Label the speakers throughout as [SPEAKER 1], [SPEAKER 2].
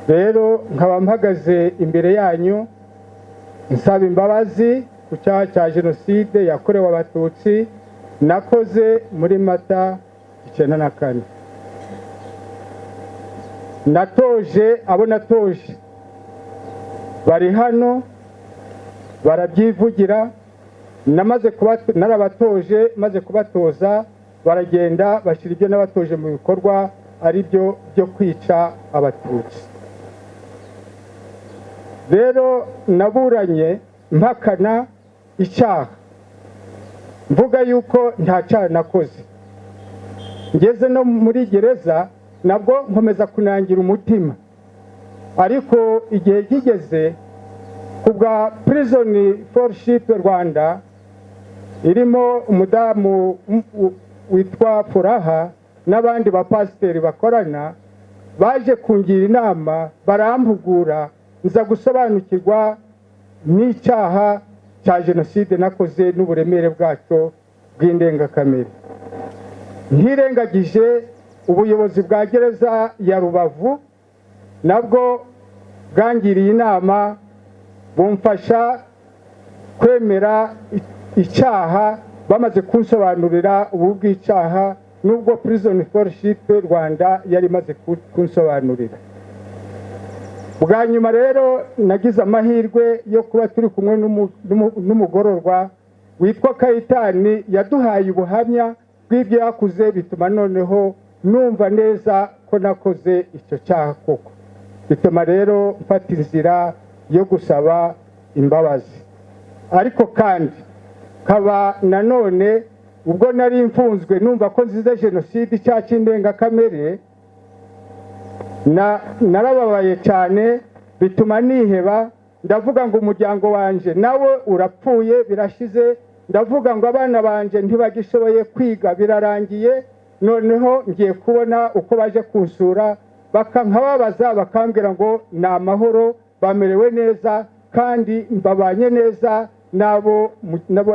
[SPEAKER 1] rero nkaba mpagaze imbere yanyu nsaba imbabazi ku cyaha cya jenoside yakorewe abatutsi nakoze muri Mata 1994. natoje abo natoje bari hano barabyivugira, narabatoje maze kubatoza baragenda bashyira ibyo nabatoje mu bikorwa ari byo kwica abatutsi. rero naburanye mpakana icyaha mvuga yuko nta cyaha nakoze. ngeze no muri gereza nabwo nkomeza kunangira umutima, ariko igihe kigeze kubwa Prison Fellowship Rwanda irimo umudamu witwa Furaha n'abandi bapasiteri bakorana baje kungira inama barampugura nza gusobanukirwa n'icyaha cya jenoside nakoze n'uburemere bwacyo bw'indengakamere. ntirengagije ubuyobozi bwa gereza ya Rubavu nabwo bwangiriye inama bumfasha kwemera icyaha bamaze kunsobanurira ubu bw'icyaha nubwo Prison Fellowship Rwanda yari imaze kunsobanurira. bwa nyuma rero nagize amahirwe yo kuba turi kumwe n'umugororwa witwa Kayitani yaduhaye ubuhamya bw'ibyo yakuze, bituma noneho numva neza ko nakoze icyo cyaha koko, bituma rero mfata inzira yo gusaba imbabazi. ariko kandi kaba nanone ubwo nari mfunzwe numva ko nzize jenoside icyaha cy'indengakamere narababaye cyane, bituma niheba ndavuga ngo umuryango wanje nawe urapfuye birashize, ndavuga ngo abana banje ntibagishoboye kwiga birarangiye, noneho ngiye kubona uko baje kunsura bakankababaza bakambwira ngo ni amahoro bamerewe neza kandi mbabanye neza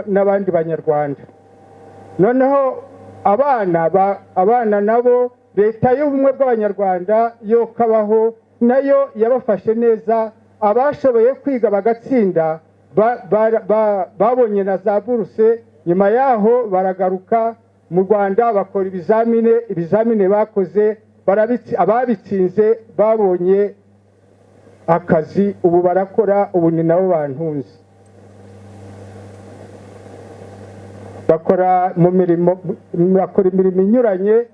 [SPEAKER 1] n'abandi banyarwanda. noneho abana nabo leta y'ubumwe bw'abanyarwanda yo kabaho nayo yabafashe neza, abashoboye kwiga bagatsinda babonye na za buruse, nyuma yaho baragaruka mu Rwanda bakora ibizamine bakoze ababitsinze babonye akazi, ubu barakora, ubu ni nabo bantunze. bakora imirimo inyuranye,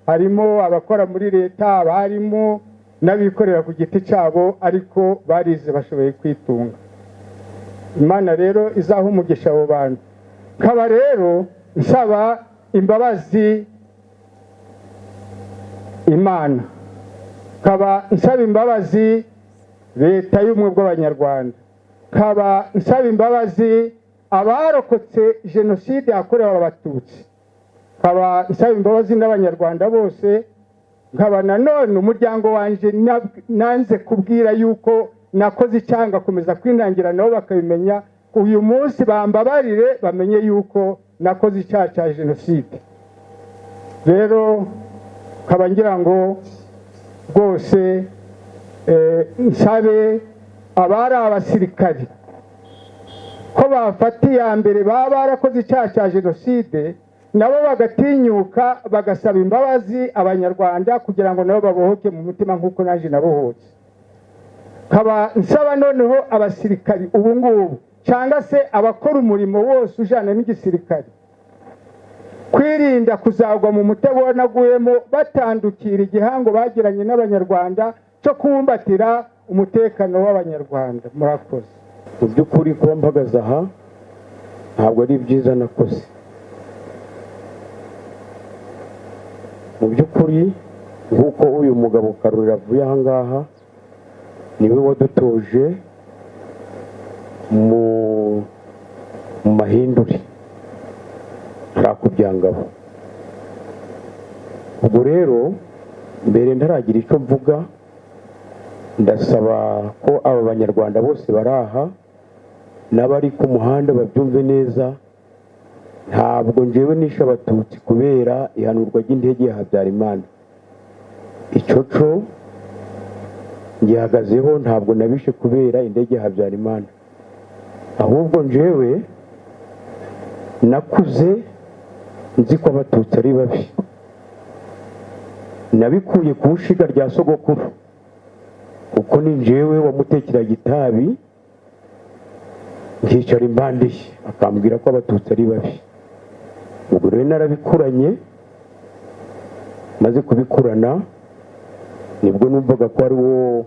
[SPEAKER 1] harimo abakora muri leta, abarimo n'abikorera ku giti cyabo, ariko barize bashoboye kwitunga. Imana rero izaha umugisha abo bantu. nkaba rero nsaba imbabazi Imana, nkaba nsaba imbabazi leta y'ubumwe bw'abanyarwanda, nkaba nsaba imbabazi abarokotse jenoside yakorewe abatutsi, nkaba nsaba imbabazi n'abanyarwanda bose, nkaba nanone umuryango wanje nanze kubwira yuko nakoze icyanga komeza kwinangira nabo bakabimenya, uyu munsi bambabarire bamenye yuko nakoze icyaha cya jenoside. rero nkaba ngira ngo rwose nsabe abari abasirikari ko bafata iya mbere baba barakoze icyaha cya jenoside nabo bagatinyuka bagasaba imbabazi abanyarwanda kugira ngo nabo babohoke mu mutima nk'uko naje nabohotse. nkaba nsaba noneho abasirikari ubu ngubu cyangwa se abakora umurimo wose ujana n'igisirikari kwirinda kuzagwa mu mutego wanaguyemo batandukira igihango bagiranye n'abanyarwanda cyo kubumbatira umutekano w'abanyarwanda. murakoze.
[SPEAKER 2] mu by'ukuri kuba mpagaze aha ntabwo ari byiza nakoze. mu by'ukuri nk'uko uyu mugabo Karurira avuye aha ngaha niwe wadutoje mu mahindure ntakubyangabo. ubwo rero mbere ntaragira icyo mvuga, ndasaba ko aba banyarwanda bose bari aha n'abari ku muhanda babyumve neza, ntabwo njyewe nishe abatutsi kubera ihanurwa ry'indege ya Habyarimana. icyo cyo ngihagazeho ntabwo nabishe kubera indege ya Habyarimana, ahubwo njyewe nakuze nzi ko abatutsi ari babi, nabikuye ku nshiga rya sogokuru kuko ni njyewe wamutekeraga itabi nkicara impande ye akambwira ko abatutsi ari babi. ubwo rero narabikuranye, maze kubikurana nibwo numvaga ko ari wo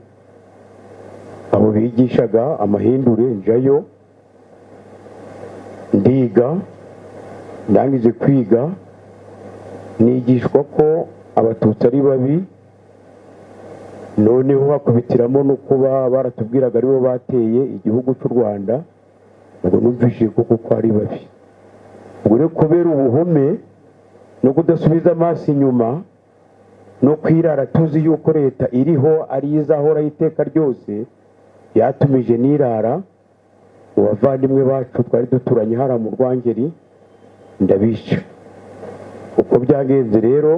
[SPEAKER 2] abo bigishaga amahindure, njayo ndiga, ndangije kwiga nigishwa ko abatutsi ari babi, noneho hakubitiramo no kuba baratubwiraga aribo bateye igihugu cy'u Rwanda, ubwo numvise ko ari babi. ubwo rero kubera ubuhome no kudasubiza amaso inyuma no kwirara tuzi yuko leta iriho ari izahora iteka ryose, yatumije nirara mu bavandimwe bacu twari duturanye hara mu Rwangeri ndabica. uko byagenze rero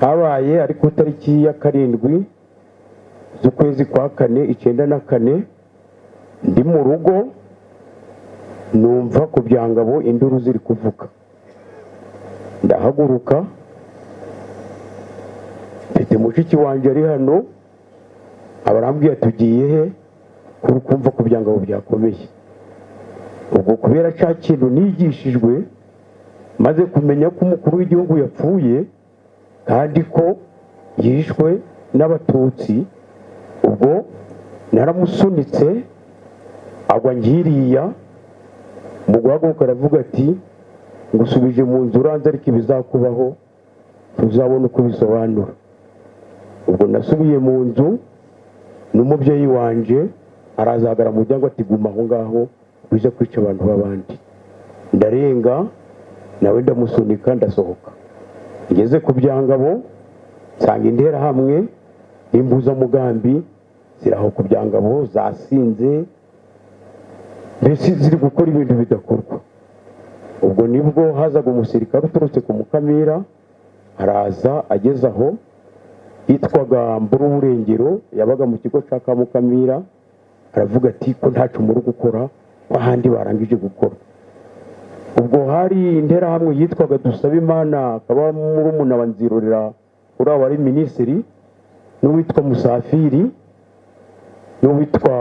[SPEAKER 2] habaye ari ku tariki ya 7 z'ukwezi kwa 4 1994 ndi mu rugo numva ku byangabo induru ziri kuvuga, ndahaguruka mfite mushiki wanje ari hano, abarambwiye tugiye he kumva ku byangabo byakomeye. ubwo kubera cya kintu nigishijwe maze kumenya ko umukuru w'igihugu yapfuye kandi ko yishwe n'abatutsi, ubwo naramusunitse agwa ngiriya, mu guhaguruka aravuga ati ngusubije mu nzu uranze ariko ibizakubaho tuzabona uko bisobanura. ubwo nasubiye mu nzu n'umubyeyi wanje arazagara mu muryango ati guma aho ngaho uje kwica abantu b'abandi. ndarenga nawe ndamusunika ndasohoka, ngeze ku byangabo nsanga interahamwe n'impuzamugambi ziraho ku byangabo zasinze, mbese ziri gukora ibintu bidakorwa. ubwo nibwo hazaga umusirikare uturutse ku Mukamira, araza ageze aho yitwaga Mburuburengero, yabaga mu kigo cya Mukamira, aravuga ati ko ntacu muri gukora ahandi barangije gukora. ubwo hari interahamwe yitwaga Dusabimana, akaba murumuna wa Nzirorera uri wari minisitiri, n'uwitwa Musafiri, n'uwitwa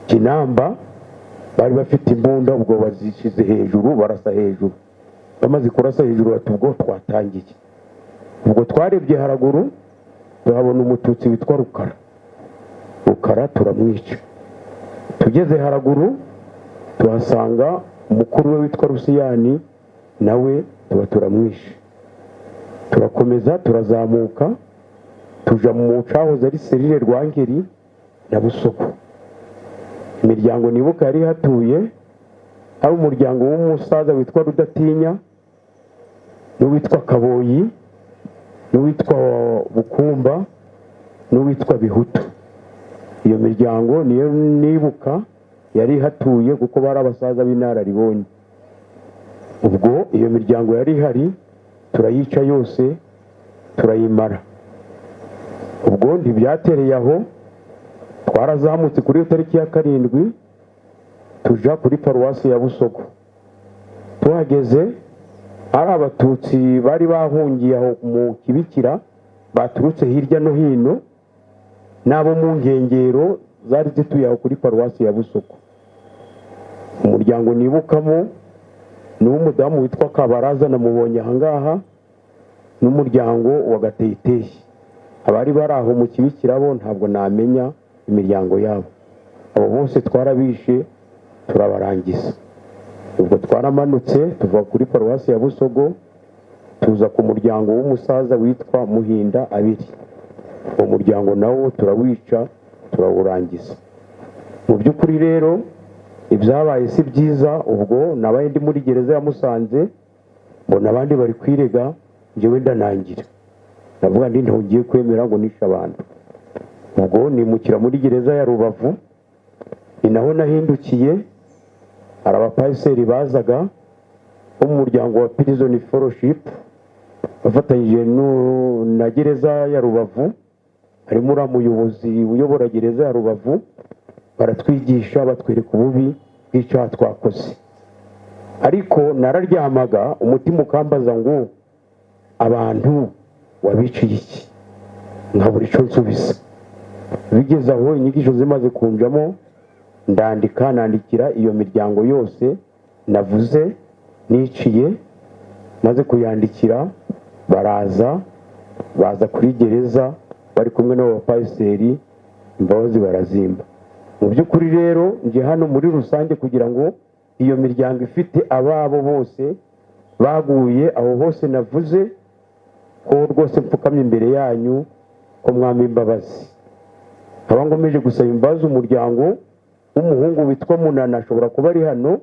[SPEAKER 2] Kinamba, bari bafite imbunda. ubwo bazishize hejuru barasa hejuru, bamaze kurasa hejuru bati ubwo twatangiye. ubwo twarebye haraguru tuhabona umututsi witwa Rukara turamwica. tugeze haraguru tuhasanga umukuru we witwa Rusiyani, nawe turamwishe. turakomeza turazamuka tuja mu cahoze ari Serire Rwangeri na Busogo. imiryango nibuka yari hatuye hari umuryango w'umusaza witwa Rudatinya, n'uwitwa Kaboyi, n'uwitwa Bukumba, n'uwitwa Bihutu. iyo miryango niyo nibuka yari hatuye kuko bari abasaza b'inararibonye. ubwo iyo miryango yari ihari turayica yose turayimara. ubwo ntibyatereye aho, twarazamutse kuri iyo tariki ya 7 tuja kuri paruwasi ya Busogo. tuhageze hari abatutsi bari bahungiye aho mu Kibikira, baturutse hirya no hino, n'abo mu nkengero zari zituye aho kuri paruwasi ya Busogo. umuryango nibukamo ni w'umudamu witwa Kabaraza, namubonye ahangaha, n'umuryango wa Gateyiteyi. abari bari aho mu Kibikira bo ntabwo namenya imiryango yabo. abo bose twarabishe turabarangiza. ubwo twaramanutse tuva kuri paruwasi ya Busogo tuza ku muryango w'umusaza witwa Muhinda Abiri. uwo muryango nawo turawica turawurangiza. mu by'ukuri rero ibyabaye si byiza. ubwo nabaye ndi muri gereza ya Musanze, mbona abandi bari kwirega, njyewe ndanangira, ndavuga ndi ntugiye kwemera ngo nishe abantu. ubwo nimukira muri gereza ya Rubavu, ni naho nahindukiye. hari abapasiteri bazaga bo mu muryango wa Prison Fellowship bafatanyije na gereza ya Rubavu, harimo uriya muyobozi uyobora gereza ya Rubavu, baratwigisha batwereka ububi bw'icyaha twakoze. Ariko nararyamaga umutima ukambaza ngo abantu wabiciye iki, nkabura icyo nsubiza. Bigeze aho inyigisho zimaze kunjamo, nandikira iyo miryango yose navuze niciye, maze kuyandikira baza kuri gereza bari kumwe n'abapasiteri, imbabazi barazimba. Mu by'ukuri rero nje hano muri rusange kugira ngo iyo miryango ifite ababo bose baguye aho hose navuze ko rwose mpfukamye imbere yanyu ko mwampa imbabazi. Nkaba ngomeje gusaba imbabazi umuryango w'umuhungu witwa Munana, ashobora kuba ari hano,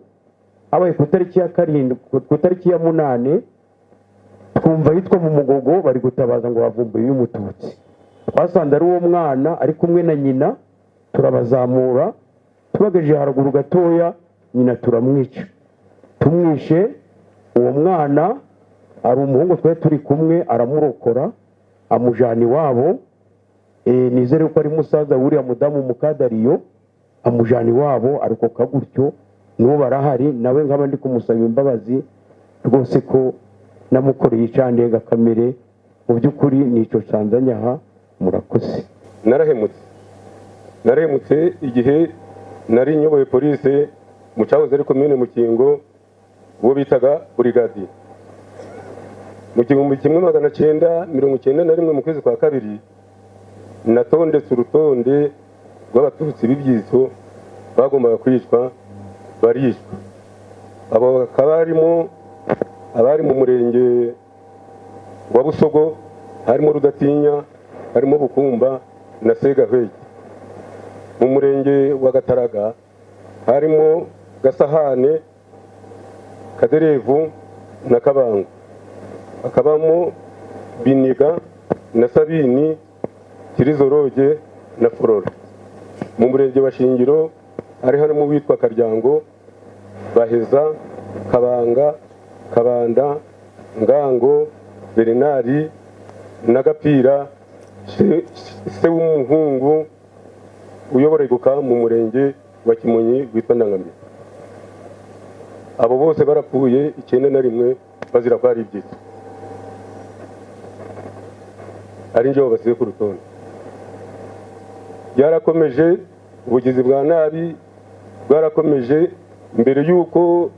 [SPEAKER 2] abaye ku itariki ya 7 ku itariki ya 8 twumva yitwa mu Mugogo bari gutabaza ngo bavumbuye y'umututsi. Twasanze ari uwo mwana ari kumwe na nyina, turabazamura tubageje haruguru gatoya, nyina turamwica. Tumwishe uwo mwana ari umuhungu twari turi kumwe, aramurokora amujana iwabo. Nizere ko ari musaza wuriya mudamu Mukadariyo, amujana iwabo arukoka gutyo, n'uwo barahari nawe nkaba ndi kumusaba imbabazi rwose ko namukoreye icandenga kamere. Mu by'ukuri nico canzanyaha, murakoze.
[SPEAKER 3] narahemutse igihe nari nyoboye polisi mu cyahoze ari komine Mukingo, uwo bitaga burigadi. Mu 1991 mu kwezi kwa kabiri natondetse urutonde rw'abatutsi b'ibyiso bagombaga kwicwa, barishwa. Abo bakaba barimo abari mu murenge wa Busogo, harimo Rudatinya, harimo Bukumba na Segahwege. Mu murenge wa Gataraga harimo Gasahane, Kaderevu na Kabango. Hakabamo Biniga na Sabini, Kirizoroge na Flora. Mu murenge wa Shingiro hari harimo witwa Karyango, Baheza, Kabanga, Kabanda, Ngango, Bernari na Gapira, se w'umuhungu uyobora Iguka mu murenge wa Kimonyi witwa Ndangamye. Abo bose barapfuye 91 bazira ko ari ibyitso. Ari nje basize ku rutonde. Yarakomeje ubugizi bwa nabi, bwarakomeje mbere yuko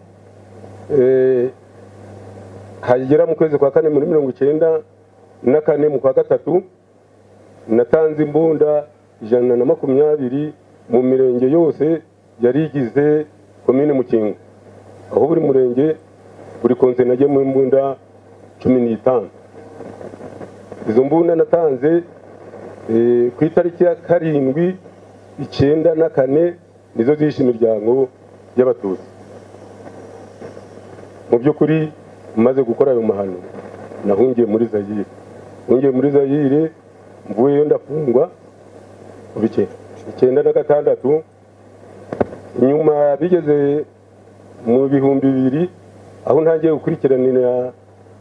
[SPEAKER 3] hagera mu kwezi kwa 4 muri 1994 mu kwa gatatu natanze imbunda 120 mu mirenge yose yari igize komine Mukingo. Aho buri murenge buri konse naje mu imbunda 15. Izo mbunda natanze ku itariki ya 7/9/94 nizo zishe imiryango y'abatutsi. Mu by'ukuri maze gukora ayo mahano nahungiye muri Zaire. Hungiye muri Zaire mvuyeyo ndafungwa bike 1996. Nyuma bigeze mu 2000 aho ntangiye gukurikiranira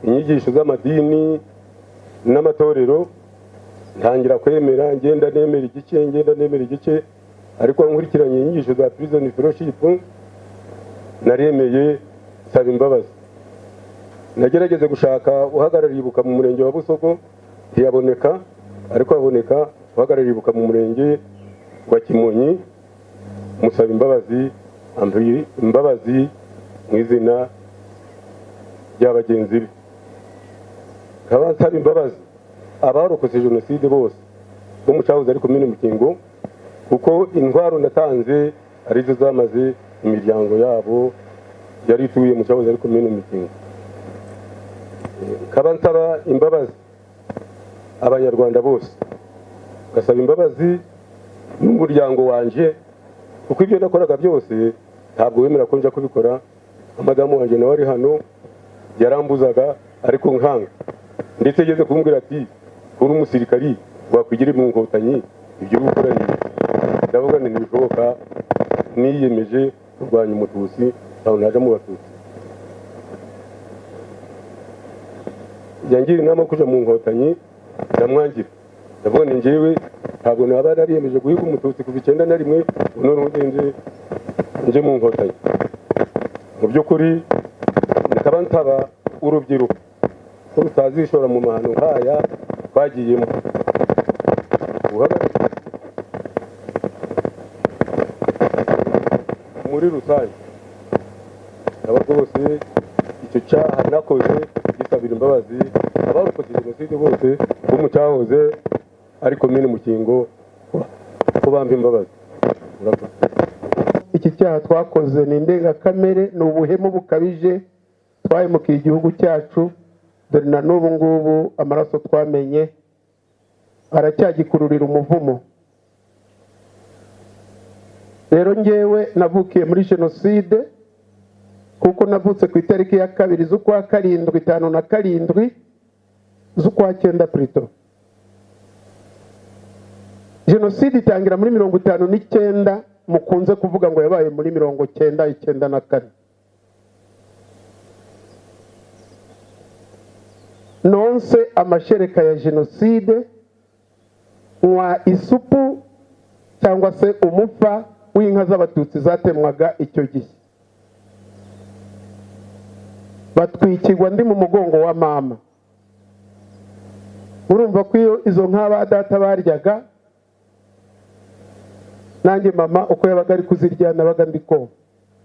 [SPEAKER 3] inyigisho z'amadini n'amatorero, ntangira kwemera ngenda nemera igice, ariko nkurikiranye inyigisho za prison fellowship naremeye saba imbabazi. Nagerageze gushaka uhagarariye Ibuka mu murenge wa Busogo ntiyaboneka, ariko haboneka uhagarariye Ibuka mu murenge wa Kimonyi, musaba imbabazi, ambiri imbabazi mu izina ry'abagenzi be. Nkaba nsaba imbabazi abarokotse jenoside bose bo mu cyahoze ari komine Mukingo, kuko intwaro natanze arizo zamaze imiryango yabo yari ituye mu cyahoze ari komine Mukingo. Nkaba nsaba imbabazi abanyarwanda bose, gasaba imbabazi n'umuryango wanje, kuko ibyo nakoraga byose ntabwo wemera ko nja kubikora. Madamu wanje nawe ari hano yarambuzaga, ariko nkanga, ndetse yageze kumbwira ati uri umusirikari wakwigira mu Nkotanyi, ibyo gukora ni. Ndavuga nti ntibishoboka, niyemeje kurwanya umututsi aho naje mu batutsi. Yangira inama kuja mu Nkotanyi ndamwangira, ndavuga ni njyewe ntabwo naba nariyemeje guhiga umututsi kuva 91 none nje mu nkotanyi. Mu by'ukuri nikaba ntaba urubyiruko ko rutazishora mu mahano nkaya twagiyemo. Muri rusange aba rwose icyo cyaha nakoze gisabira imbabazi abarokotse jenoside bose bo mu cyahoze ari komine Mukingo ko bampa imbabazi.
[SPEAKER 1] Iki cyaha twakoze ni indengakamere, ni ubuhemu bukabije, twahemukiye igihugu cyacu, dore na n'ubu ngubu amaraso twamenye aracyagikururira umuvumo. Rero njyewe navukiye muri jenoside kuko navutse ku itariki ya 2 z'ukwa 7 57 z'ukwa 9 plutôt. Jenoside itangira muri 59 mukunze kuvuga ngo yabaye muri 1994. Nonse amashereka ya jenoside nwa isupu cyangwa se umufa w'inka z'abatutsi zatemwaga icyo gihe. Batwikirwa ndi mu mugongo wa mama. Urumva ko iyo izo nka ba data baryaga, nanjye mama uko yabaga ari kuzirya nabaga ndiko.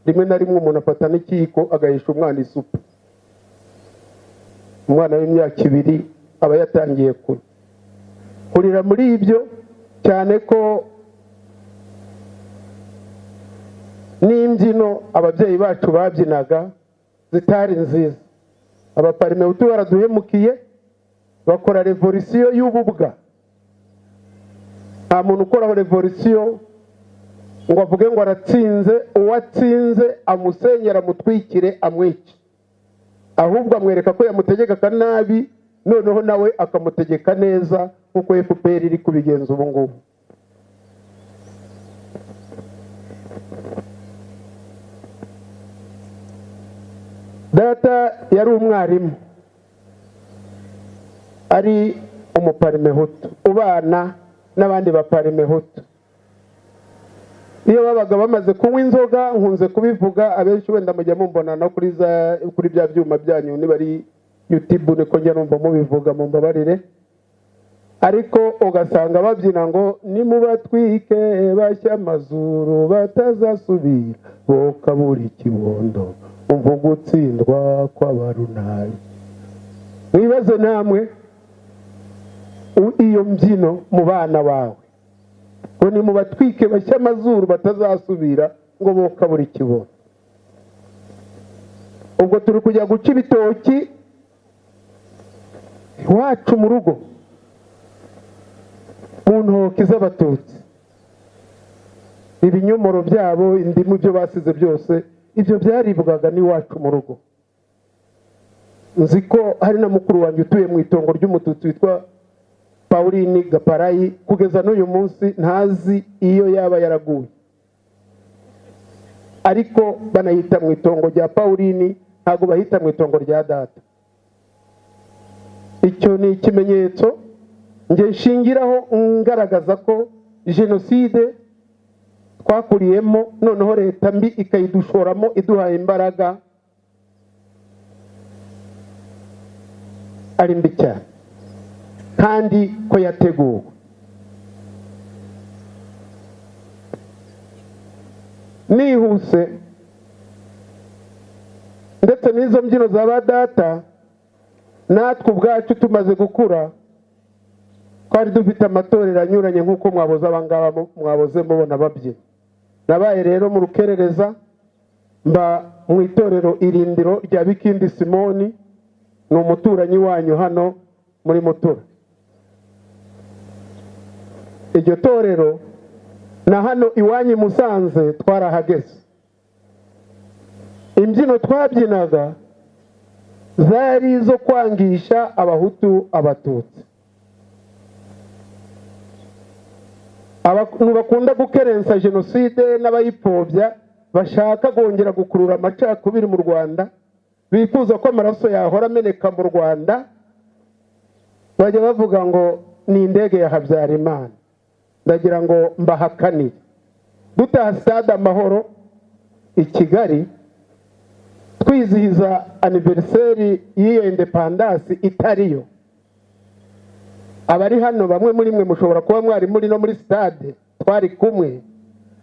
[SPEAKER 1] Rimwe na rimwe umuntu afata n'ikiyiko agahisha umwana isupu. Umwana w'imyaka 2 aba yatangiye kurira muri ibyo, cyane ko n'imbyino ababyeyi bacu babyinaga zitari nziza. Abaparmehutu baraduhemukiye bakora revolution y'ububwa. Nta muntu ukora revolution ngo avuge ngo aratsinze, uwatsinze amusenyera mutwikire amwice, ahubwo amwereka ko yamutegeka nabi, noneho nawe akamutegeka neza nkuko FPR iri kubigenza ubu ngubu. Data yari umwarimu, ari umuparmehutu ubana n'abandi baparmehutu. Iyo babaga bamaze kunywa inzoga, nkunze kubivuga, abenshi wenda mujya mumbona no kuri bya byuma byanyu ni bari YouTube niko njya numva mubivuga, mumbabarire. Ariko ugasanga babyina ngo nimubatwike bashya amazuru batazasubira boka buri kibondo umva gutsindwa kw'abarunayi. Mwibaze namwe iyo mbyino mu bana bawe ngo nimubatwike bashya amazuru batazasubira ngo boka buri kibondo. Ubwo turi kujya guca ibitoki iwacu mu rugo mu ntoki z'abatutsi, ibinyomoro byabo, indimu byo basize byose, ibyo byaribwaga n'iwacu mu rugo. Nzi ko hari na mukuru wanjye utuye mu itongo ry'umututsi witwa Pauline Gaparayi, kugeza n'uyu munsi ntazi iyo yaba yaraguye, ariko banayita mu itongo rya Pauline, ntago bahita mu itongo rya data. Icyo ni ikimenyetso nge nshingiraho ngaragaza ko jenoside twakuriyemo, noneho leta mbi ikayidushoramo iduhaye imbaraga ari mbi cyane, kandi ko yateguwe. Nihuse ndetse n'izo mbyino za ba data, natwe ubwacu tumaze gukura twari dufite amatorero anyuranye nk'uko mwaboze abangaba mwaboze mubona babyina. Nabaye rero mu rukerereza, mba mu itorero Irindiro rya Bikindi Simoni, ni umuturanyi wanyu hano muri Mutura. Iryo torero na hano iwanyu Musanze twarahageze. Imbyino twabyinaga zari zo kwangisha abahutu abatutsi. Abantu bakunda gukerensa jenoside n'abayipfobya bashaka kongera gukurura amacakubiri mu Rwanda, bifuza ko amaraso yahora ameneka mu Rwanda, bajya bavuga ngo ni indege ya Habyarimana. Ndagira ngo mbahakanire dutaha stade Amahoro i Kigali twizihiza anniversaire y'iyo independence itariyo. Abari hano bamwe muri mwe mushobora kuba mwari muri no muri stade twari kumwe,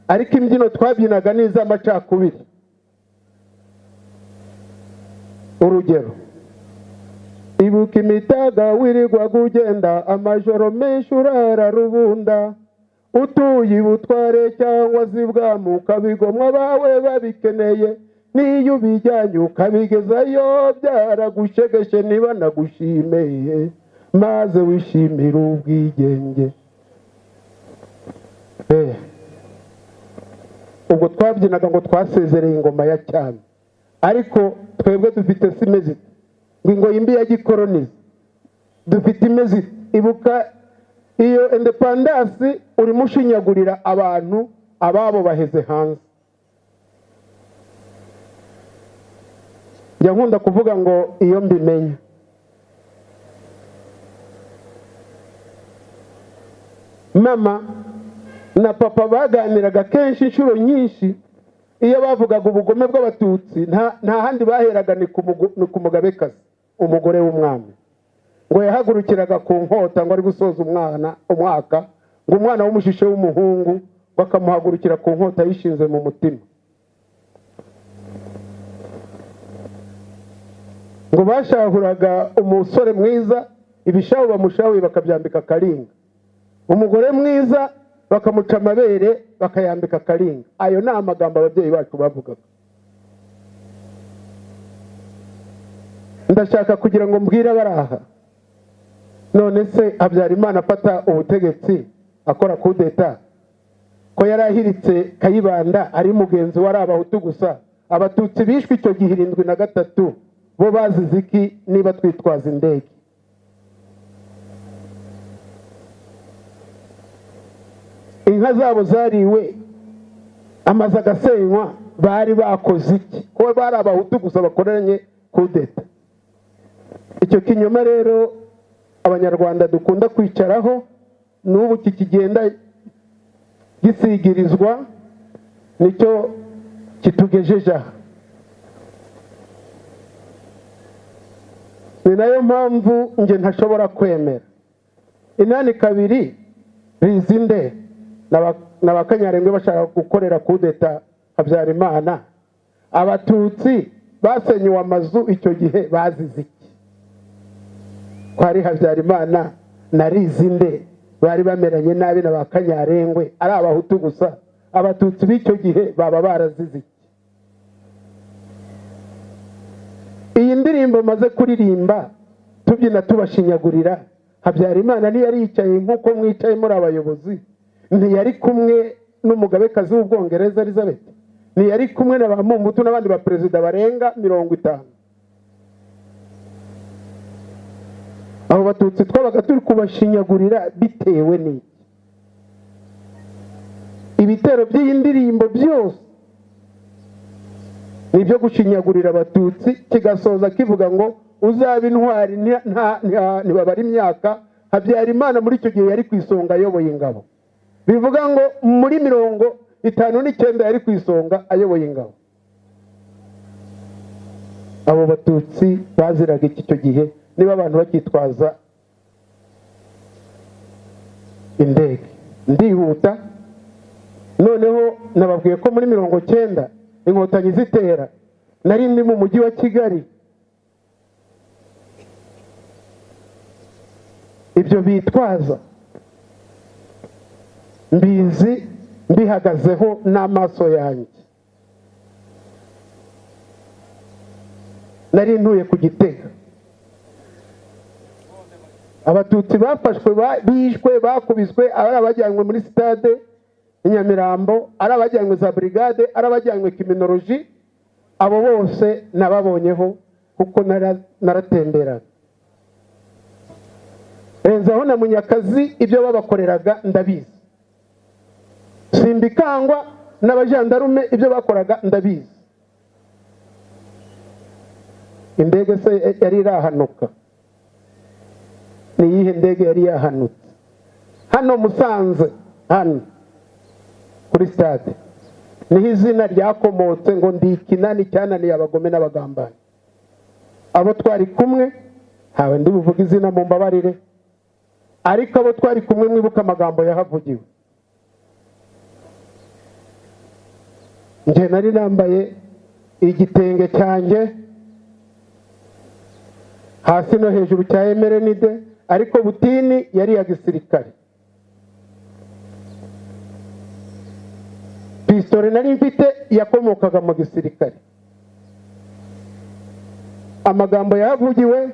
[SPEAKER 1] ariko imbyino twabyinaga neza amacakubiri. Urugero, ibuka imitaga wirirwa gugenda amajoro menshi urara rubunda, utuye ubutware cyangwa zibwamu ukabigomwa bawe babikeneye, niyo ubijyanye ukabigezayo byaragushegeshe niba nagushimeye maze wishimira ubwigenge. Ubwo twabyinaga ngo twasezereye ingoma ya cyami, ariko twebwe dufite simezi ngo imbi ya gikolonize dufite imezi. Ibuka iyo independence uri mushinyagurira abantu ababo baheze hanze. Njya nkunda kuvuga ngo iyo mbimenya, mama na papa baganiraga kenshi inshuro nyinshi iyo bavugaga ubugome bw'abatutsi. Nta handi baheraga ni ku Mugabekazi, umugore w'umwami, ngo yahagurukiraga ku nkota ngo ari gusoza umwaka, ngo umwana w'umushishe w'umuhungu bakamuhagurukira ku nkota yishinze mu mutima. Ngo bashahuraga umusore mwiza, ibishahu bamushahuye bakabyambika karinga, umugore mwiza bakamuca amabere bakayambika karinga. Ayo ni amagambo ababyeyi bacu bavugaga. Ndashaka kugira ngo mbwire abaraha, none se Habyarimana afata ubutegetsi akora kudeta, ko yarahiritse Kayibanda ari mugenzi wari abahutu gusa? Abatutsi bishwe icyo gihe 73 bo bazize iki niba twitwaza indege? Inka zabo zariwe, amazu agasenywa, bari bakoze iki? Ko bari abahutu gusa bakoranye kudeta? Icyo kinyoma rero abanyarwanda dukunda kwicaraho n'ubu kikigenda gisigirizwa nicyo kitugejeje aha. Ni nayo mpamvu nge ntashobora kwemera 82 Rizinde n'abakanyarengwe bashaka gukorera kudeta Habyarimana. Abatutsi basenyuwe amazu icyo gihe bazize iki? Kwari Habyarimana na Rizinde bari bameranye nabi n'abakanyarengwe ari abahutu gusa? Abatutsi b'icyo gihe baba barazize iki? Iyi ndirimbo maze kuririmba tubyina tubashinyagurira, Habyarimana ntiyari yicaye nk'uko mwicaye muri abayobozi, ntiyari kumwe n'umugabekazi w'Ubwongereza Elizabeth, ntiyari kumwe na ba Mumbutu n'abandi ba perezida barenga 50. Abo batutsi twabaga turi kubashinyagurira bitewe n'iki? Ibitero by'iyi ndirimbo byose nibyo gushinyagurira abatutsi, kigasoza kivuga ngo uzaba intwari ntibabara imyaka. Habyarimana muri icyo gihe yari ku isonga ayoboye ingabo, bivuga ngo muri 59 yari ku isonga ayoboye ingabo. Abo batutsi baziraga iki icyo gihe niba abantu bakitwaza indege? Ndihuta, noneho nababwiye ko muri 90 inkotanyi zitera nari ndi mu mujyi wa Kigali. Ibyo bitwaza mbizi, mbihagazeho n'amaso yanjye. Nari ntuye ku Gitega. Abatutsi bafashwe, bishwe, bakubiswe, ari abajyanywe muri stade Nyamirambo, ari abajyanywe za brigade, ari abajyanywe criminologie. Abo bose nababonyeho kuko naratemberaga. Renzaho na Munyakazi ibyo babakoreraga ndabizi. Simbikangwa n'abajandarume ibyo bakoraga ndabizi. Indege se yari irahanuka? Ni yihe ndege yari yahanutse?
[SPEAKER 4] hano Musanze, hano kuri stade niho izina ryakomotse ngo ndi ikinani cyananiye abagome n'abagambanyi. Abo twari kumwe hawe ndi buvuga izina mu mbabarire, ariko abo twari kumwe mwibuka amagambo yahavugiwe. Nje nari nambaye igitenge cyanjye hasi no hejuru cya emerenide, ariko butini yari ya gisirikare. Pistole nari mfite yakomokaga mu gisirikare. Amagambo yavugiwe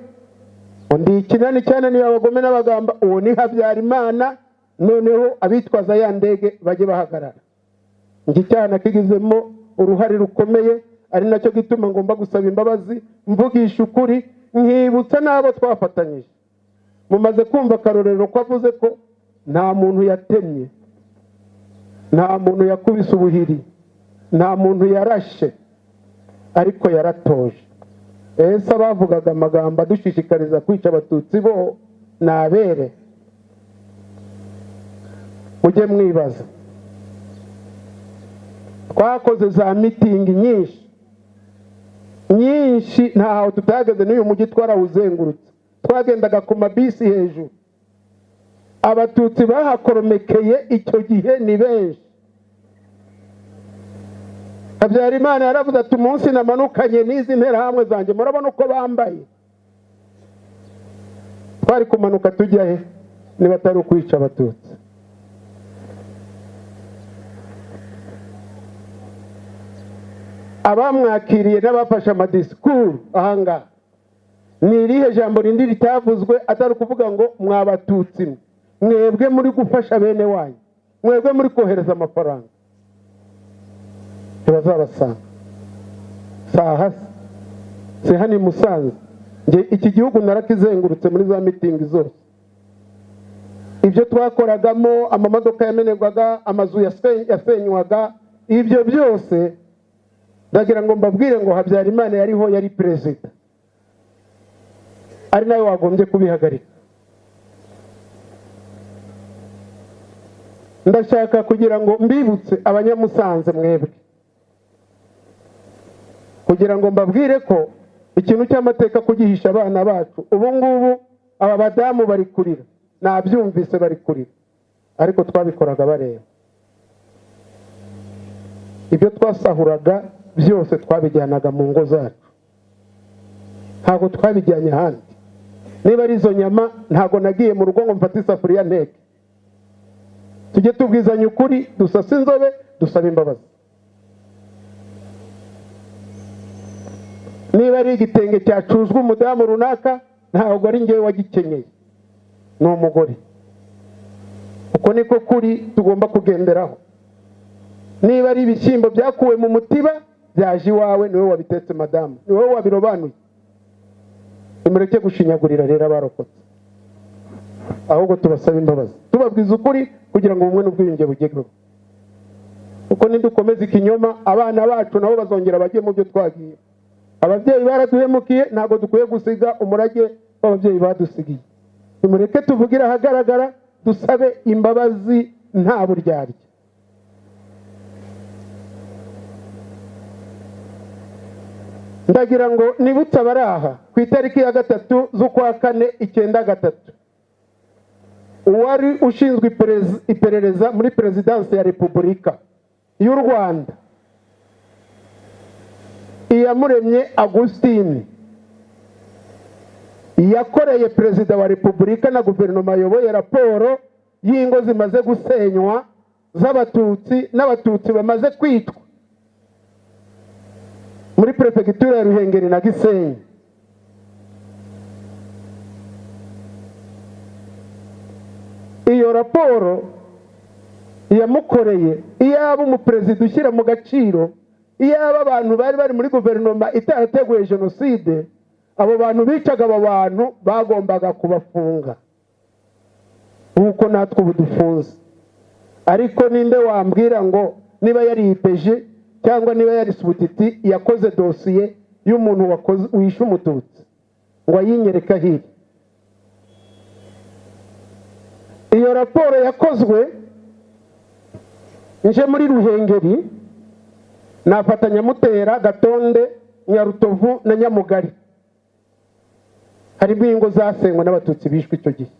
[SPEAKER 4] undi ikinani cyane ni abagome n'abagamba, uwo ni Habyarimana. Noneho abitwaza ya ndege bajye bahagarara. Ngi cyana kigizemo uruhare rukomeye, ari nacyo gituma ngomba gusaba imbabazi, mvugisha ukuri, nkibutsa n'abo twafatanyije. Mumaze kumva Karorero ko avuze ko nta muntu yatemye, nta muntu yakubise ubuhiri, nta muntu yarashe, ariko yaratoje. Ese abavugaga amagambo adushishikariza kwica abatutsi bo nabere? Mujye mwibaza. Twakoze za mitingi nyinshi ntaho tutageze, n'uyu mujyi twarawuzengurutse. Twagendaga ku mabisi hejuru. Abatutsi bahakoromekeye icyo gihe ni benshi. Habyarimana yaravuze ati umunsi namanukanye n'izi nterahamwe zanjye murabona uko bambaye. Twari kumanuka tujya he niba atari ukwica abatutsi? Abamwakiriye n'abafashe amadisikuru ahanga, ni irihe jambo rindi ritavuzwe atari kuvuga ngo mwabatutsi mwebwe muri gufasha bene wanyu, mwebwe muri kohereza amafaranga? Ntibazabasanga sahasi se hani Musanze. Nge iki gihugu narakizengurutse muri za mitingi zose. Ibyo twakoragamo, amamodoka yamenerwaga, amazu yasenywaga, ibyo byose ndagira ngo mbabwire ngo Habyarimana yariho, yari perezida, ari nawe wagombye kubihagarika. Ndashaka kugira ngo mbibutse abanyamusanze mwebwe, kugira ngo mbabwire ko ikintu cy'amateka kugihisha abana bacu. Ubu ngubu aba badamu bari kurira, nabyumvise bari kurira, ariko twabikoraga bareba. Ibyo twasahuraga byose twabijyanaga mu ngo zacu, ntabwo twabijyanye ahandi. Niba ari izo nyama, ntabwo nagiye mu rugo ngo mfate isafuriya nteke. Tujye tubwizanya ukuri, dusase inzobe, dusaba imbabazi. Niba ari igitenge cyacuzwe umudamu runaka, ntabwo ari ngewe wagikenyeye, ni umugore. Uko niko kuri tugomba kugenderaho. Niba ari ibishyimbo byakuwe mu mutiba byaje iwawe, niwe wabitetse madamu, niwe wabirobanuye. Nimureke gushinyagurira rero abarokotse, ahubwo tubasaba imbabazi, tubabwiza ukuri kugira ngo ubumwe n'ubwiyunge bugerweho. Uko nidukomeza ikinyoma, abana bacu nabo bazongera bajye mu byo twagiye. Ababyeyi baraduhemukiye, ntabwo dukwiye gusiga umurage w'ababyeyi badusigiye. Nimureke tuvugira ahagaragara, dusabe imbabazi nta buryarya. Ndagira ngo nibutse abaraha ku itariki ya 3 z'ukwa 4 1993, uwari ushinzwe iperereza muri Perezidansi ya Repubulika y'u Rwanda, Iyamuremye Augustine, yakoreye Perezida wa Repubulika na guverinoma ayoboye raporo y'ingo zimaze gusenywa z'abatutsi n'abatutsi bamaze kwitwa muri Prefegitura ya Ruhengeri na Gisenyi. Iyo raporo yamukoreye, iyaba umuperezida ushyira mu gaciro, iyaba abantu bari muri guverinoma itarateguye jenoside, abo bantu bicaga aba bantu bagombaga kubafunga nk'uko natwe ubu dufunze. Ariko ninde wambwira ngo niba yari ipeje cyangwa niba yari subutiti yakoze dosiye y'umuntu wishe umututsi ngo ayinyereka hirya? Iyo iyo raporo yakozwe nje muri Ruhengeri, nafatanya Mutera, Gatonde, Nyarutovu na Nyamugari. Harimo ingo zasenywe n'abatutsi bishwe icyo gihe,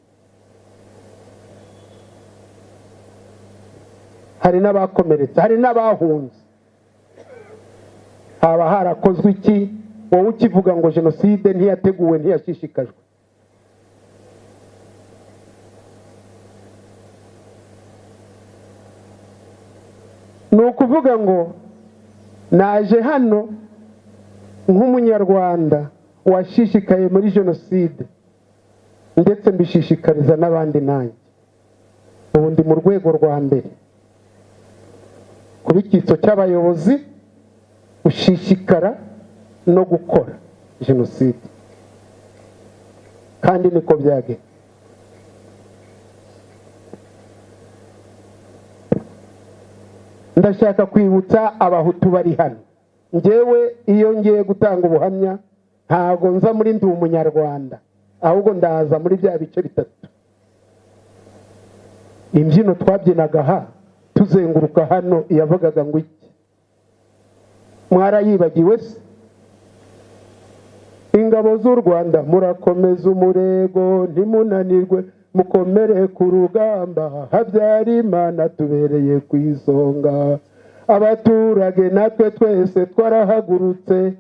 [SPEAKER 4] hari n'abakomeretse, hari n'abahunze. Haba harakozwe iki wowe ukivuga ngo jenoside ntiyateguwe ntiyashishikajwe? Ni ukuvuga ngo naje hano nk'umunyarwanda washishikaye muri jenoside, ndetse mbishishikariza n'abandi nanjye. Ubu ndi mu rwego rwa mbere kuba icyitso cy'abayobozi ushishikara no gukora jenoside, kandi niko byagenze. Ndashaka kwibutsa abahutu bari hano, njyewe iyo ngiye gutanga ubuhamya ntago nza muri ndi umunyarwanda, ahubwo ndaza muri bya bice bitatu. Imbyino twabyinaga aha tuzenguruka hano yavugaga ngo iki? Mwarayibagiwe se? Ingabo z'u Rwanda murakomeza umurego ntimunanirwe, mukomere ku rugamba, Habyarimana tubereye ku isonga. Abaturage natwe twese twarahagurutse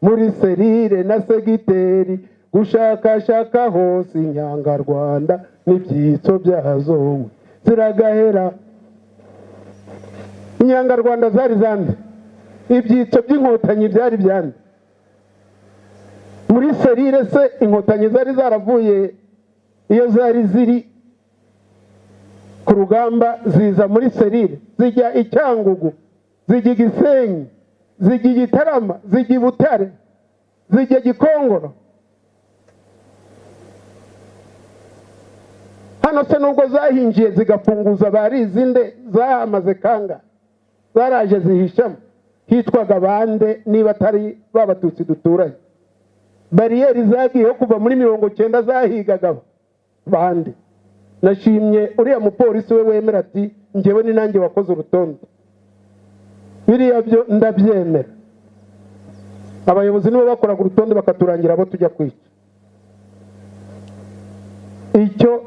[SPEAKER 4] muri serire na segiteri, gushakashaka hose inyangarwanda n'ibyitso byazo ziragahera. Inyangarwanda zari zande? Ibyitso by'inkotanyi byari byande? Muri serire se inkotanyi zari zaravuye iyo zari ziri ku rugamba, ziza muri serire, zijya i Cyangugu, zijya i Gisenyi, zijya i Gitarama, zijya i Butare, zijya Gikongoro. Hano se nubwo zahinjiye zigafunguza barizinde, zahamaze kanga, zaraje zihishamo. Hitwaga bande niba atari babatutsi duturanye? Bariyeri zagiyeho kuva muri 90 zahigaga bande. Nashimye uriya mupolisi we wemera ati njyewe ni nanjye wakoze urutonde. Biriya byo ndabyemera. Abayobozi nibo bakoraga urutonde bakaturangira abo tujya kwica. Icyo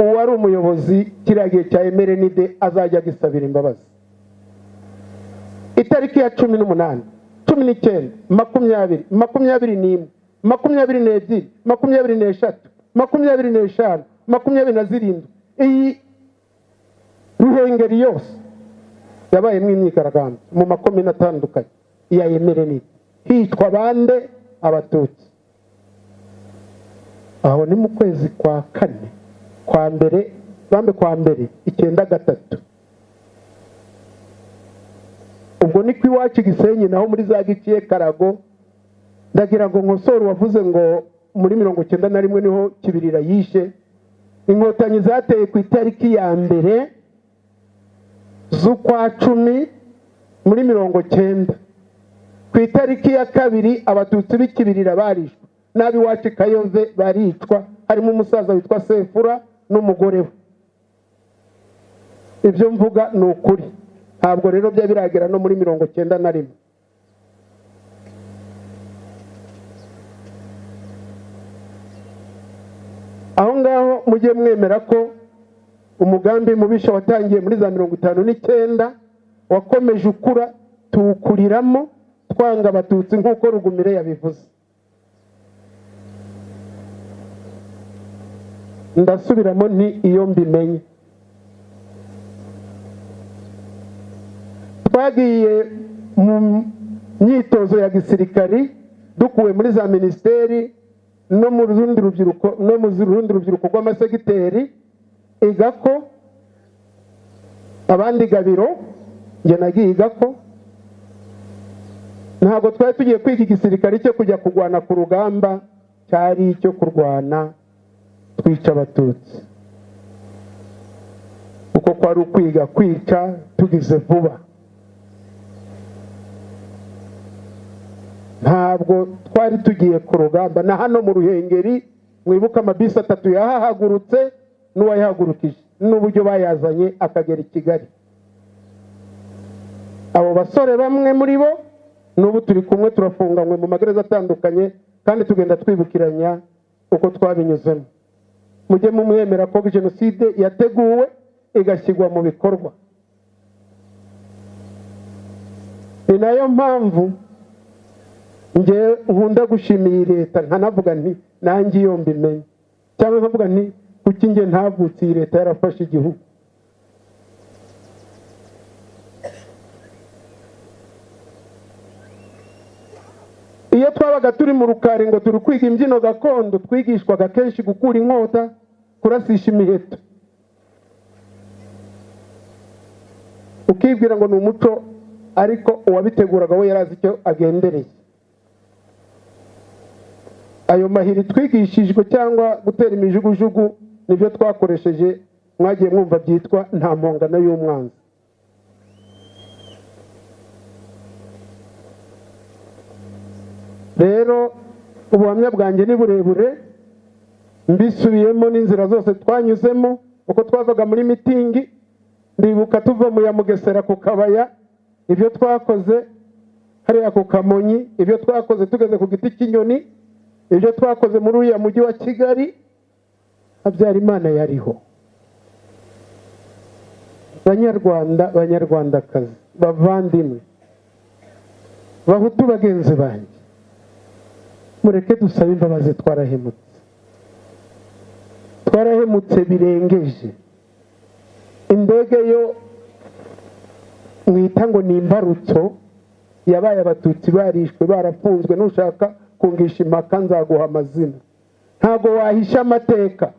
[SPEAKER 4] uwari umuyobozi kiragiye cya Emerenide azajya gisabira imbabazi. Itariki ya 18, 19, 20, 21, 22, 23, 25, 27, iyi Ruhengeri yose yabaye imyigaragambyo mu makomine atandukanye ya Emerenide, hitwa bande? Abatutsi. Aho ni mu kwezi kwa kane, kwa mbere 1993. Ubwo ni kwiwacu Gisenyi, naho muri za Giciye Karago. Ndagira ngo nkosore wavuze ngo muri 91 niho Kibirira yishe. Inkotanyi zateye ku itariki ya mbere z'ukwa 10 muri 90. Ku itariki ya kabiri abatutsi b'Ikibirira barishwe, nabi wacu Kayove baricwa, harimo umusaza witwa Sefura n'umugore we. Ibyo mvuga ni ukuri, ntabwo rero bya biragera no muri 91. Aho ngaho mujye mwemera ko umugambi mubisha watangiye muri za 59 wakomeje ukura, tuwukuriramo twanga abatutsi nk'uko Rugumire yabivuze. Ndasubiramo nti iyo mbimenye. Twagiye mu myitozo ya gisirikari dukuwe muri za ministeri no mu rundi rubyiruko rw'amasegiteri, igako abandi Gabiro, njye nagiye igako. Ntabwo twari tugiye kwiga igisirikari cyo kujya kurwana ku rugamba, cyari icyo kurwana twica abatutsi, uko kwari ukwiga kwica tugize vuba. Ntabwo twari tugiye ku rugamba. Na hano mu Ruhengeri mwibuka amabisi 3 yahahagurutse n'uwayihagurukije n'uburyo bayazanye akagera i Kigali. Abo basore bamwe muri bo n'ubu turi kumwe, turafunganywe mu magereza atandukanye, kandi tugenda twibukiranya uko twabinyuzemo. Mujye mumwemera ko jenoside yateguwe igashyirwa mu bikorwa. Ni nayo mpamvu nge nkunda gushimiye leta, nkanavuga nti nanjye iyo mbimenye, cyangwa nkavuga nti kuki nge ntavutse iyi leta yarafashe igihugu. Iyo twabaga turi mu rukari ngo turi kwiga imbyino gakondo, twigishwaga kenshi gukura inkota, kurasisha imiheto, ukibwira ngo ni umuco, ariko uwabiteguraga we yarazi icyo agendereye. Ayo mahiri twigishijwe cyangwa gutera imijugujugu nibyo twakoresheje, mwagiye mwumva byitwa nta mpongano y'umwanzi. Rero ubuhamya bwanjye ni burebure, mbisubiyemo n'inzira zose twanyuzemo, uko twavaga muri mitingi, ndibuka tuva mu ya Mugesera ku Kabaya, ibyo twakoze hariya ku Kamonyi, ibyo twakoze tugeze ku Giti cy'inyoni, ibyo twakoze muri uriya mujyi wa Kigali. Habyarimana yariho. Banyarwanda, banyarwandakazi, bavandimwe, bahutu bagenzi banjye, mureke dusabe imbabazi. Twarahemutse birengeje. Indege yo mwita ngo ni imbarutso yabaye abatutsi barishwe barafunzwe, nushaka kungisha impaka nzaguha amazina. Ntago wahisha amateka,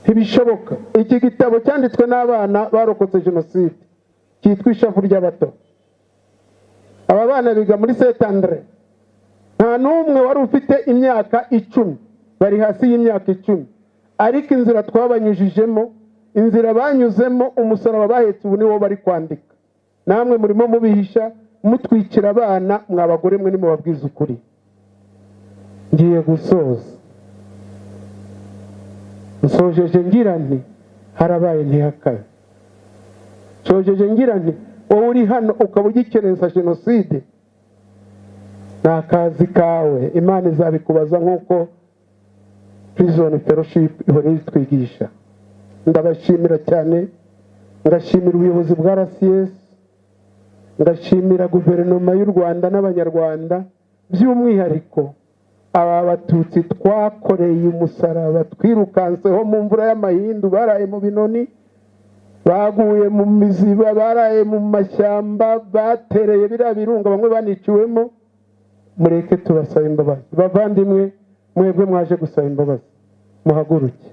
[SPEAKER 4] ntibishoboka. Iki gitabo cyanditswe n'abana barokotse jenoside, cyitwa Ishavu ry'abato. Aba bana biga muri Saint Andre, nta n'umwe wari ufite imyaka 10, bari hasi y'imyaka 10, ariko inzira twabanyujijemo, inzira banyuzemo, umusaraba bahetse ubu niwo bari kwandika. Namwe murimo mubihisha, mutwikira abana, mwabagore mwe nimubabwiza ukuri. Ngiye gusoza, nsojeje ngira nti harabaye ntihakabe. Nsojeje ngira nti wowe uri hano ukaba ugikerensa jenoside, ni akazi kawe, Imana izabikubaza nk'uko prison fellowship ihora itwigisha. Ndabashimira cyane, ngashimira ubuyobozi bwa RCS, ngashimira guverinoma y'u Rwanda n'abanyarwanda, by'umwihariko aba batutsi twakoreye umusaraba, twirukanseho mu mvura y'amahindu, baraye mu binoni, baguye mu miziba, baraye mu mashyamba, batereye biriya birunga, bamwe baniciwemo. Mureke tubasaba imbabazi. Bavandimwe, mwebwe mwaje gusaba imbabazi, muhaguruke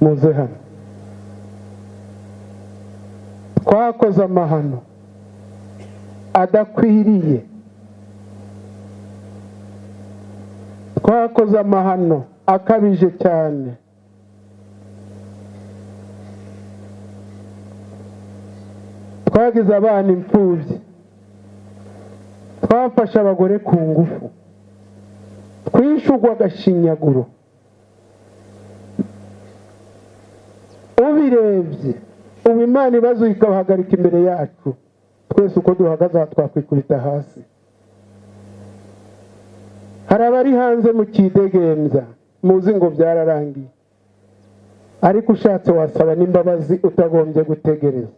[SPEAKER 4] muze hano. Twakoze amahano adakwiriye, twakoze amahano akabije cyane. Twagize abana imfubyi, twafashe abagore ku ngufu, twishugwa agashinyaguro. Ubirebye ubu Imana ibazo ikabahagarika imbere yacu, twese uko duhagaze aha twakwikubita hasi. Hari abari hanze mu kidegembya, muzi ngo byararangiye, ariko ushatse wasaba n'imbabazi utagombye gutegereza.